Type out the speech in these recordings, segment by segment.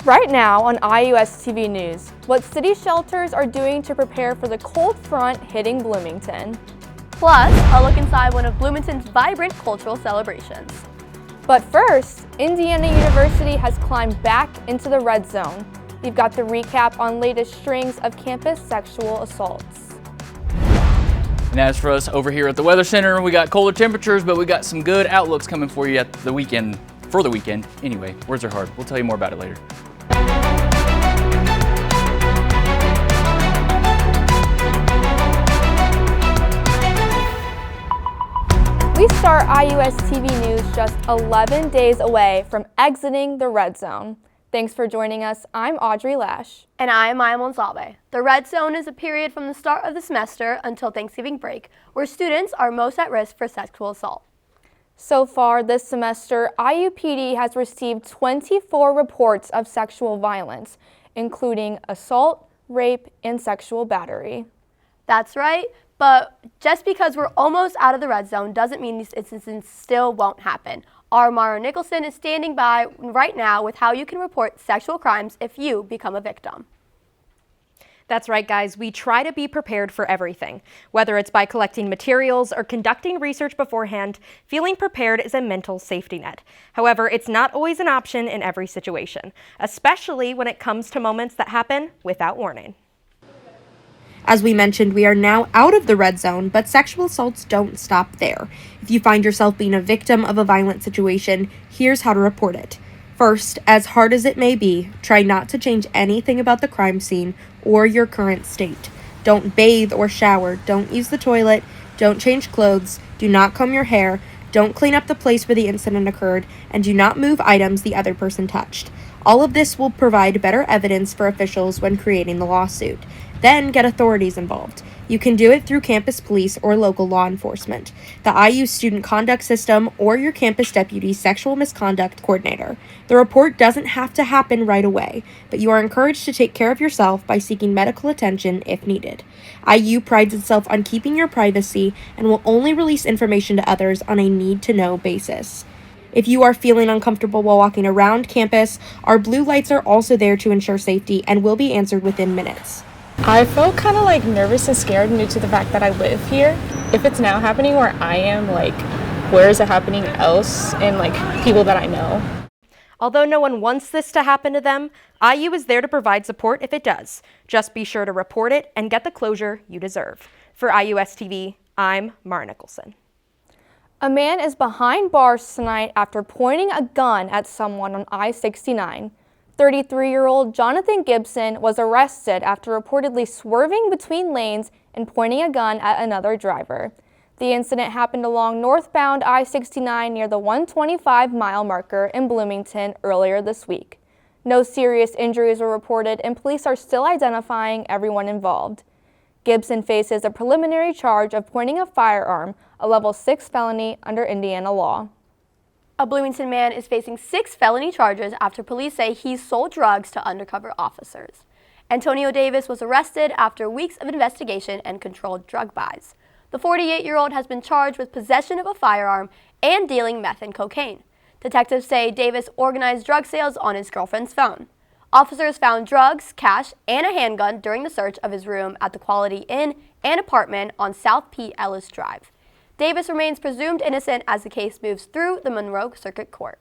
Right now on IUSTV News, what city shelters are doing to prepare for the cold front hitting Bloomington. Plus, a look inside one of Bloomington's vibrant cultural celebrations. But first, Indiana University has climbed back into the red zone. We've got the recap on latest strings of campus sexual assaults. And as for us over here at the Weather Center, we got colder temperatures, but we got some good outlooks coming for you at the weekend, for the weekend. Anyway, words are hard. We'll tell you more about it later. We start IUSTV News just 11 days away from exiting the red zone. Thanks for joining us. I'm Audrey Lash. And I'm Maya Monsalve. The red zone is a period from the start of the semester until Thanksgiving break, where students are most at risk for sexual assault. So far this semester, IUPD has received 24 reports of sexual violence, including assault, rape, and sexual battery. That's right, but just because we're almost out of the red zone doesn't mean these incidents still won't happen. Our Mara Nicholson is standing by right now with how you can report sexual crimes if you become a victim. That's right, guys. We try to be prepared for everything. Whether it's by collecting materials or conducting research beforehand, feeling prepared is a mental safety net. However, it's not always an option in every situation, especially when it comes to moments that happen without warning. As we mentioned, we are now out of the red zone, but sexual assaults don't stop there. If you find yourself being a victim of a violent situation, here's how to report it. First, as hard as it may be, try not to change anything about the crime scene or your current state. Don't bathe or shower, don't use the toilet, don't change clothes, do not comb your hair, don't clean up the place where the incident occurred, and do not move items the other person touched. All of this will provide better evidence for officials when creating the lawsuit. Then get authorities involved. You can do it through campus police or local law enforcement, the IU student conduct system, or your campus deputy sexual misconduct coordinator. The report doesn't have to happen right away, but you are encouraged to take care of yourself by seeking medical attention if needed. IU prides itself on keeping your privacy and will only release information to others on a need-to-know basis. If you are feeling uncomfortable while walking around campus, our blue lights are also there to ensure safety and will be answered within minutes. I felt kind of nervous and scared due to the fact that I live here. If it's now happening where I am, where is it happening else and people that I know? Although no one wants this to happen to them, IU is there to provide support if it does. Just be sure to report it and get the closure you deserve. For IUSTV, I'm Mara Nicholson. A man is behind bars tonight after pointing a gun at someone on I-69. 33-year-old Jonathan Gibson was arrested after reportedly swerving between lanes and pointing a gun at another driver. The incident happened along northbound I-69 near the 125-mile marker in Bloomington earlier this week. No serious injuries were reported, and police are still identifying everyone involved. Gibson faces a preliminary charge of pointing a firearm, a level 6 felony under Indiana law. A Bloomington man is facing 6 felony charges after police say he sold drugs to undercover officers. Antonio Davis was arrested after weeks of investigation and controlled drug buys. The 48-year-old has been charged with possession of a firearm and dealing meth and cocaine. Detectives say Davis organized drug sales on his girlfriend's phone. Officers found drugs, cash, and a handgun during the search of his room at the Quality Inn and apartment on South P. Ellis Drive. Davis remains presumed innocent as the case moves through the Monroe Circuit Court.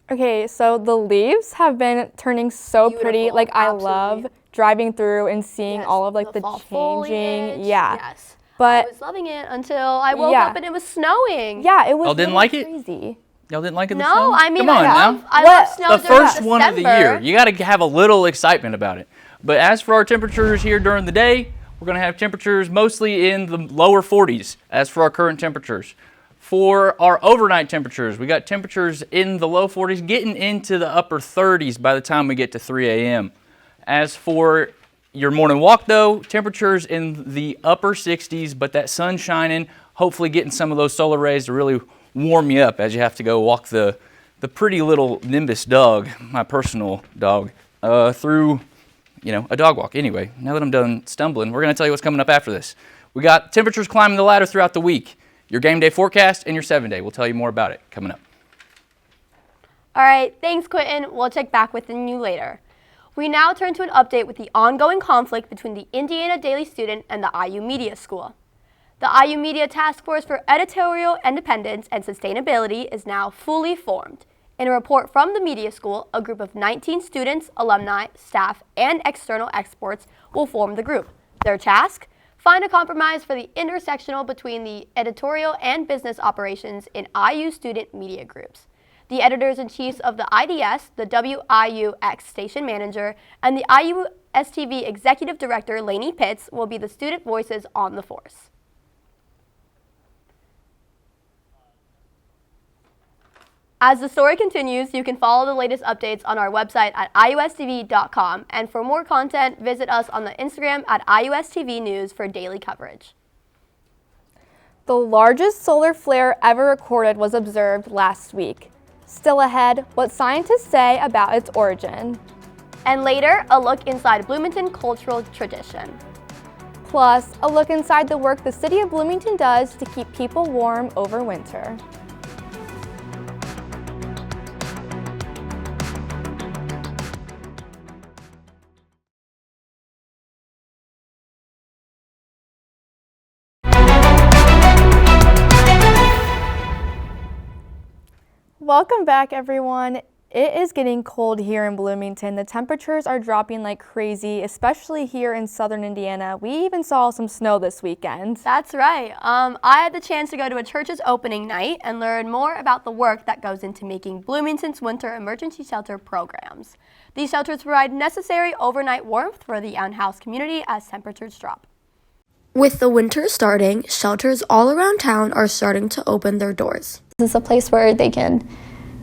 Okay, so the leaves have been turning so Beautiful, pretty. I absolutely. love driving through and seeing all of the fall changing. foliage. Yeah. Yes. But I was loving it until I woke up and it was snowing. Yeah, it was Y'all didn't really like it? crazy. Y'all didn't like it? No, snow? I mean, Come on now. I love snow The during first one of the year. You got to have a little excitement about it. But as for our temperatures here during the day, we're going to have temperatures mostly in the lower 40s as for our current temperatures. For our overnight temperatures, we got temperatures in the low 40s, getting into the upper 30s by the time we get to 3 a.m. As for your morning walk, though, temperatures in the upper 60s, but that sun shining, hopefully getting some of those solar rays to really warm you up as you have to go walk the pretty little Nimbus dog, my personal dog, through a dog walk. Anyway, now that I'm done stumbling, we're going to tell you what's coming up after this. We got temperatures climbing the ladder throughout the week, your game day forecast, and your 7-day. We'll tell you more about it coming up. All right, thanks, Quentin. We'll check back with you later. We now turn to an update with the ongoing conflict between the Indiana Daily Student and the IU Media School. The IU Media Task Force for Editorial Independence and Sustainability is now fully formed. In a report from the Media School, a group of 19 students, alumni, staff, and external experts will form the group. Their task? Find a compromise for the intersectional between the editorial and business operations in IU student media groups. The editors-in-chief of the IDS, the WIUX station manager, and the IUSTV executive director, Lainey Pitts, will be the student voices on the force. As the story continues, you can follow the latest updates on our website at IUSTV.com, and for more content, visit us on the Instagram at IUSTV News for daily coverage. The largest solar flare ever recorded was observed last week. Still ahead, what scientists say about its origin. And later, a look inside Bloomington cultural tradition. Plus, a look inside the work the city of Bloomington does to keep people warm over winter. Welcome back, everyone. It is getting cold here in Bloomington. The temperatures are dropping like crazy, especially here in southern Indiana. We even saw some snow this weekend. That's right. I had the chance to go to a church's opening night and learn more about the work that goes into making Bloomington's winter emergency shelter programs. These shelters provide necessary overnight warmth for the unhoused community as temperatures drop. With the winter starting, shelters all around town are starting to open their doors. This is a place where they can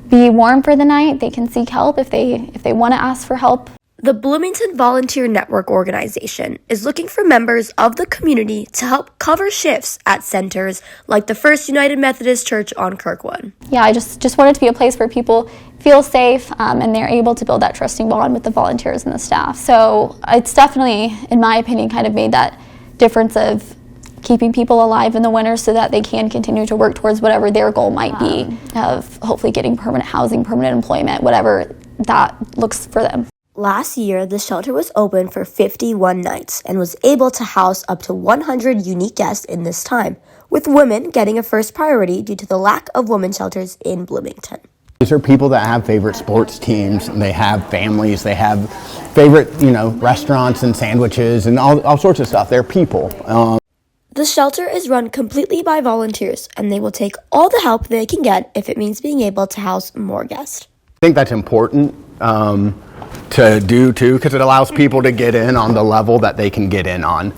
be warm for the night. They can seek help if they want to ask for help. The Bloomington Volunteer Network organization is looking for members of the community to help cover shifts at centers like the First United Methodist Church on Kirkwood. Yeah, I just want it to be a place where people feel safe and they're able to build that trusting bond with the volunteers and the staff. So it's definitely, in my opinion, kind of made that difference of keeping people alive in the winter so that they can continue to work towards whatever their goal might be of hopefully getting permanent housing, permanent employment, whatever that looks for them. Last year, the shelter was open for 51 nights and was able to house up to 100 unique guests in this time, with women getting a first priority due to the lack of women's shelters in Bloomington. These are people that have favorite sports teams, and they have families, they have favorite, restaurants and sandwiches and all sorts of stuff. They're people. The shelter is run completely by volunteers, and they will take all the help they can get if it means being able to house more guests. I think that's important to do too, because it allows people to get in on the level that they can get in on.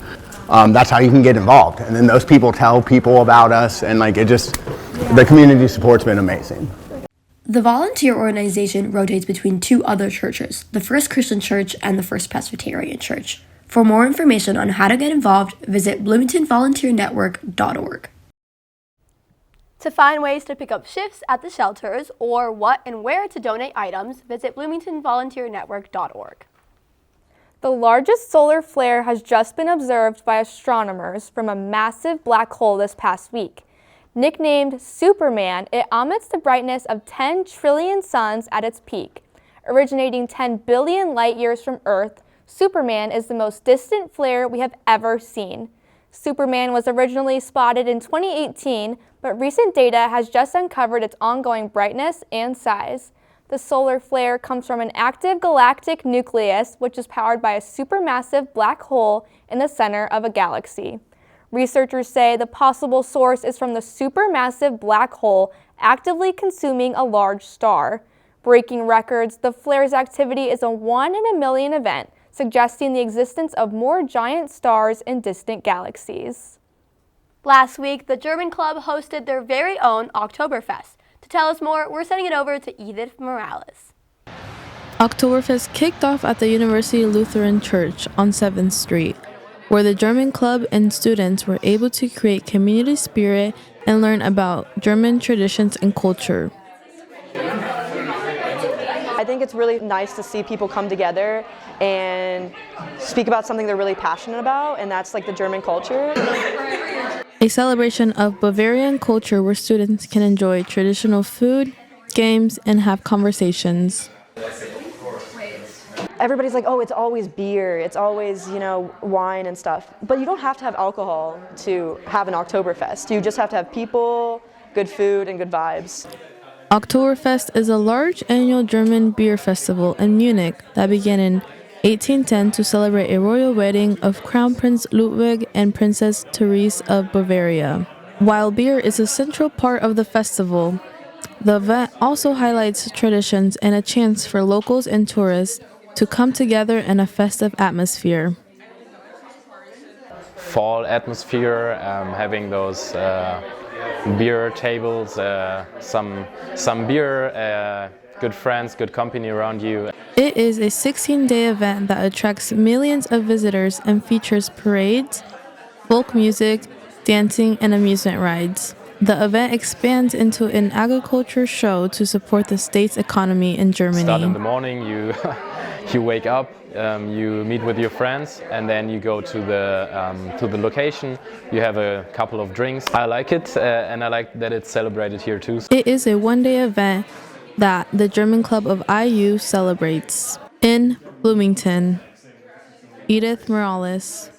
That's how you can get involved, and then those people tell people about us, and the community support's been amazing. The volunteer organization rotates between two other churches, the First Christian Church and the First Presbyterian Church. For more information on how to get involved, visit bloomingtonvolunteernetwork.org. To find ways to pick up shifts at the shelters or what and where to donate items, visit bloomingtonvolunteernetwork.org. The largest solar flare has just been observed by astronomers from a massive black hole this past week. Nicknamed Superman, it emits the brightness of 10 trillion suns at its peak. Originating 10 billion light years from Earth, Superman is the most distant flare we have ever seen. Superman was originally spotted in 2018, but recent data has just uncovered its ongoing brightness and size. The solar flare comes from an active galactic nucleus, which is powered by a supermassive black hole in the center of a galaxy. Researchers say the possible source is from the supermassive black hole actively consuming a large star. Breaking records, the flare's activity is a 1 in a million event, suggesting the existence of more giant stars in distant galaxies. Last week, the German Club hosted their very own Oktoberfest. To tell us more, we're sending it over to Edith Morales. Oktoberfest kicked off at the University Lutheran Church on 7th Street, where the German Club and students were able to create community spirit and learn about German traditions and culture. I think it's really nice to see people come together and speak about something they're really passionate about, and that's like the German culture. A celebration of Bavarian culture where students can enjoy traditional food, games, and have conversations. Everybody's like, oh, it's always beer, it's always, wine and stuff. But you don't have to have alcohol to have an Oktoberfest. You just have to have people, good food, and good vibes. Oktoberfest is a large annual German beer festival in Munich that began in 1810 to celebrate a royal wedding of Crown Prince Ludwig and Princess Therese of Bavaria. While beer is a central part of the festival, the event also highlights traditions and a chance for locals and tourists to come together in a festive atmosphere. Fall atmosphere, having those beer tables, some beer, good friends, good company around you. It is a 16-day event that attracts millions of visitors and features parades, folk music, dancing, and amusement rides. The event expands into an agriculture show to support the state's economy in Germany. Start in the morning, you wake up, you meet with your friends, and then you go to the location. You have a couple of drinks. I like it, and I like that it's celebrated here too. It is a one-day event that the German Club of IU celebrates. In Bloomington, Edith Morales,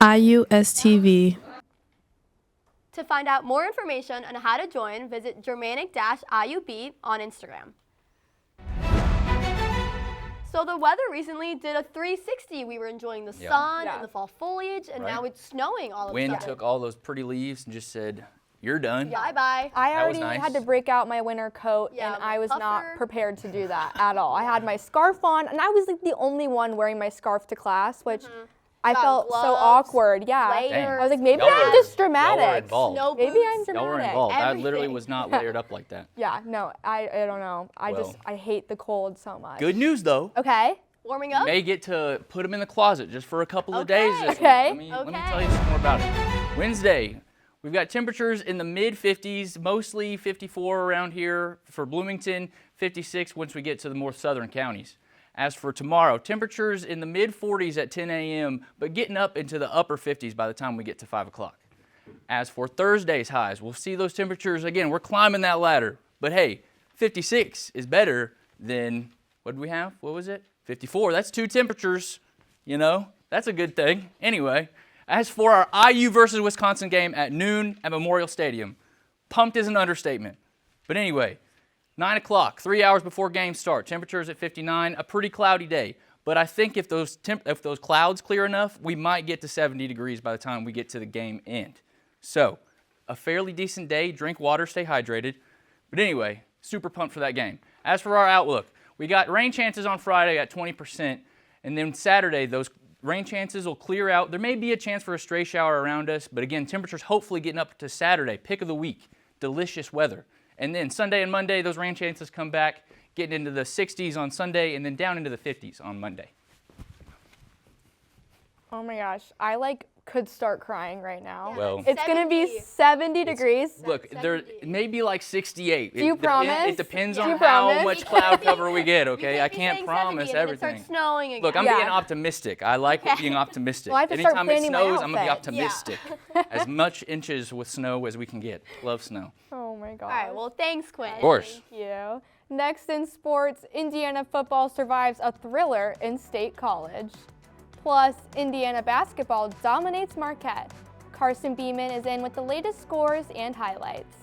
IUSTV. To find out more information on how to join, visit Germanic-IUB on Instagram. So the weather recently did a 360. We were enjoying the sun and the fall foliage, and now it's snowing all of a sudden. Wind took all those pretty leaves and just said, "You're done." Bye-bye. I already nice. had to break out my winter coat, and I was not prepared to do that at all. I had my scarf on, and I was like the only one wearing my scarf to class, which I felt so awkward. Yeah, I was like, maybe I'm just dramatic. Maybe I'm dramatic. Y'all were involved. I literally was not layered up like that. Yeah, no, I don't know. I hate the cold so much. Good news though. Okay. Warming up? May get to put them in the closet just for a couple of days. Okay. Let me tell you some more about it. Wednesday, we've got temperatures in the mid-50s, mostly 54 around here for Bloomington, 56 once we get to the more southern counties. As for tomorrow, temperatures in the mid-40s at 10 a.m., but getting up into the upper 50s by the time we get to 5 o'clock. As for Thursday's highs, we'll see those temperatures again. We're climbing that ladder. But hey, 56 is better than, what did we have? What was it? 54. That's 2 temperatures. That's a good thing. Anyway, as for our IU versus Wisconsin game at noon at Memorial Stadium, pumped is an understatement. But anyway, 9 o'clock, 3 hours before games start, temperatures at 59, a pretty cloudy day. But I think if those clouds clear enough, we might get to 70 degrees by the time we get to the game end. So, a fairly decent day, drink water, stay hydrated. But anyway, super pumped for that game. As for our outlook, we got rain chances on Friday at 20%, and then Saturday, those rain chances will clear out. There may be a chance for a stray shower around us, but again, temperatures hopefully getting up to Saturday, pick of the week, delicious weather. And then Sunday and Monday, those rain chances come back, getting into the 60s on Sunday and then down into the 50s on Monday. Oh my gosh, I could start crying right now. Well, it's going to be 70 degrees. Look, there may be like 68. Do you promise? It depends on how much cloud cover we get, okay? I can't promise everything. It starts snowing again. Look, I'm being optimistic. I like being optimistic. Well, I have to start Anytime it planning my snows, I'm going to be outfit. optimistic. As much inches with snow as we can get. Love snow. Oh my gosh. All right, well, thanks, Quinn. Of course. Thank you. Next in sports, Indiana football survives a thriller in State College. Plus, Indiana basketball dominates Marquette. Carson Beeman is in with the latest scores and highlights.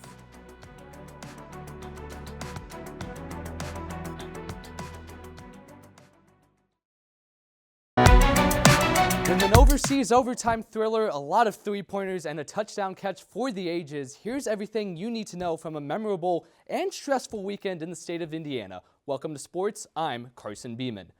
In an overseas overtime thriller, a lot of three-pointers, and a touchdown catch for the ages, here's everything you need to know from a memorable and stressful weekend in the state of Indiana. Welcome to sports, I'm Carson Beeman.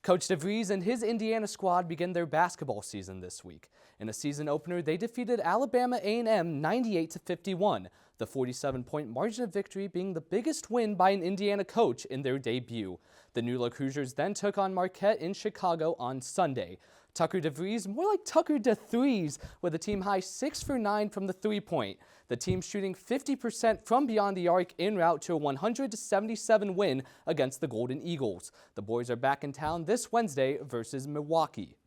Coach DeVries and his Indiana squad begin their basketball season this week. In a season opener, they defeated Alabama A&M 98-51, the 47-point margin of victory being the biggest win by an Indiana coach in their debut. The New Look Hoosiers then took on Marquette in Chicago on Sunday. Tucker DeVries, more like Tucker DeThrees, with a team high 6 for 9 from the three-point. The team shooting 50% from beyond the arc en route to a 100-77 win against the Golden Eagles. The boys are back in town this Wednesday versus Milwaukee.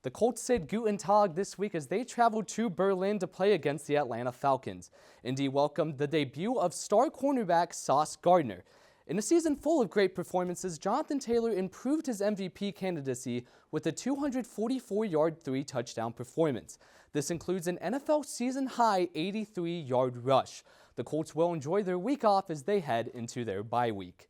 The Colts said Guten Tag this week as they traveled to Berlin to play against the Atlanta Falcons. Indy welcomed the debut of star cornerback Sauce Gardner. In a season full of great performances, Jonathan Taylor improved his MVP candidacy with a 244-yard, 3-touchdown performance. This includes an NFL season-high 83-yard rush. The Colts will enjoy their week off as they head into their bye week.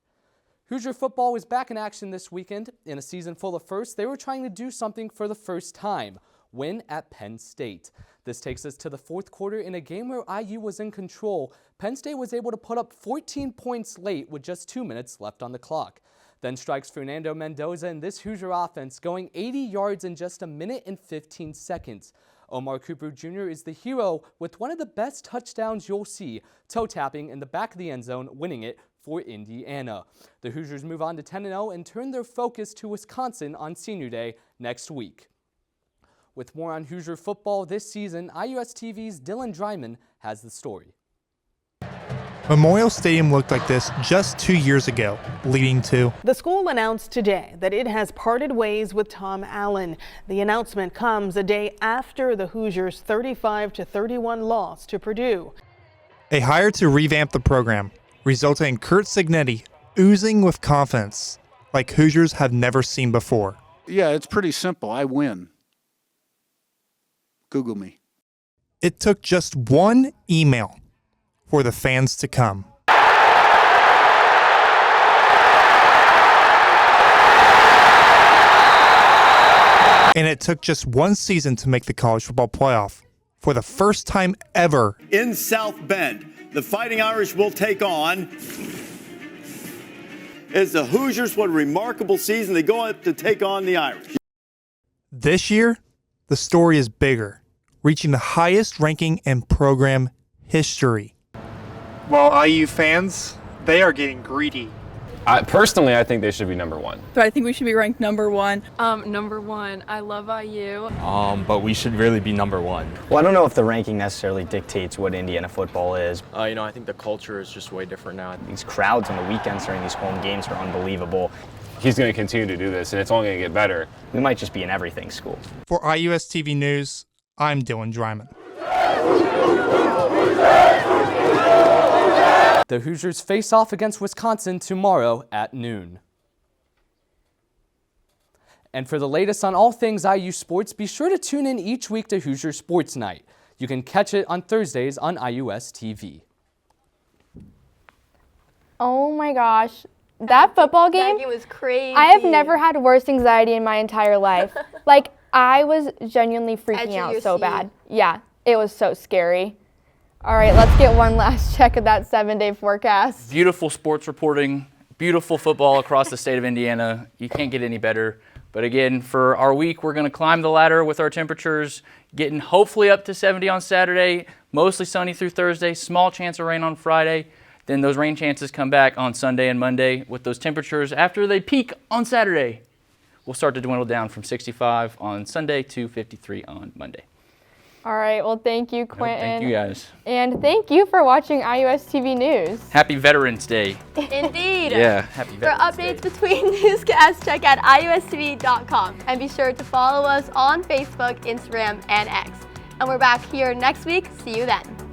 Hoosier football was back in action this weekend. In a season full of firsts, they were trying to do something for the first time: win at Penn State. This takes us to the fourth quarter in a game where IU was in control. Penn State was able to put up 14 points late with just 2 minutes left on the clock. Then strikes Fernando Mendoza in this Hoosier offense, going 80 yards in just a minute and 15 seconds. Omar Cooper Jr. is the hero with one of the best touchdowns you'll see, toe-tapping in the back of the end zone, winning it for Indiana. The Hoosiers move on to 10-0 and turn their focus to Wisconsin on Senior Day next week. With more on Hoosier football this season, IUSTV's Dylan Dryman has the story. Memorial Stadium looked like this just 2 years ago, leading to... The school announced today that it has parted ways with Tom Allen. The announcement comes a day after the Hoosiers' 35-31 loss to Purdue. A hire to revamp the program, resulting in Kurt Signetti oozing with confidence like Hoosiers have never seen before. Yeah, it's pretty simple. I win. Google me. It took just one email for the fans to come. And it took just one season to make the college football playoff for the first time ever. In South Bend, the Fighting Irish will take on, as the Hoosiers. What a remarkable season. They go up to take on the Irish. This year, the story is bigger, reaching the highest ranking in program history. Well, IU fans, they are getting greedy. Personally, I think they should be number one. But I think we should be ranked number one. Number one. I love IU. But we should really be number one. Well, I don't know if the ranking necessarily dictates what Indiana football is. I think the culture is just way different now. These crowds on the weekends during these home games are unbelievable. He's going to continue to do this, and it's only going to get better. We might just be an everything school. For IUSTV News, I'm Dylan Dryman. The Hoosiers face off against Wisconsin tomorrow at noon. And for the latest on all things IU sports, be sure to tune in each week to Hoosier Sports Night. You can catch it on Thursdays on IUSTV. Oh my gosh, that football game, That game was crazy. I have never had worse anxiety in my entire life. Like, I was genuinely freaking out so bad. Yeah, it was so scary. All right, let's get one last check of that 7-day forecast. Beautiful sports reporting, beautiful football across the state of Indiana. You can't get any better. But again, for our week, we're going to climb the ladder with our temperatures, getting hopefully up to 70 on Saturday, mostly sunny through Thursday, small chance of rain on Friday. Then those rain chances come back on Sunday and Monday with those temperatures. After they peak on Saturday, we'll start to dwindle down from 65 on Sunday to 53 on Monday. All right, well, thank you, Quentin. Thank you, guys. And thank you for watching IUSTV News. Happy Veterans Day. Indeed. Yeah, happy Veterans Day. For updates between newscasts, check out IUSTV.com. And be sure to follow us on Facebook, Instagram, and X. And we're back here next week. See you then.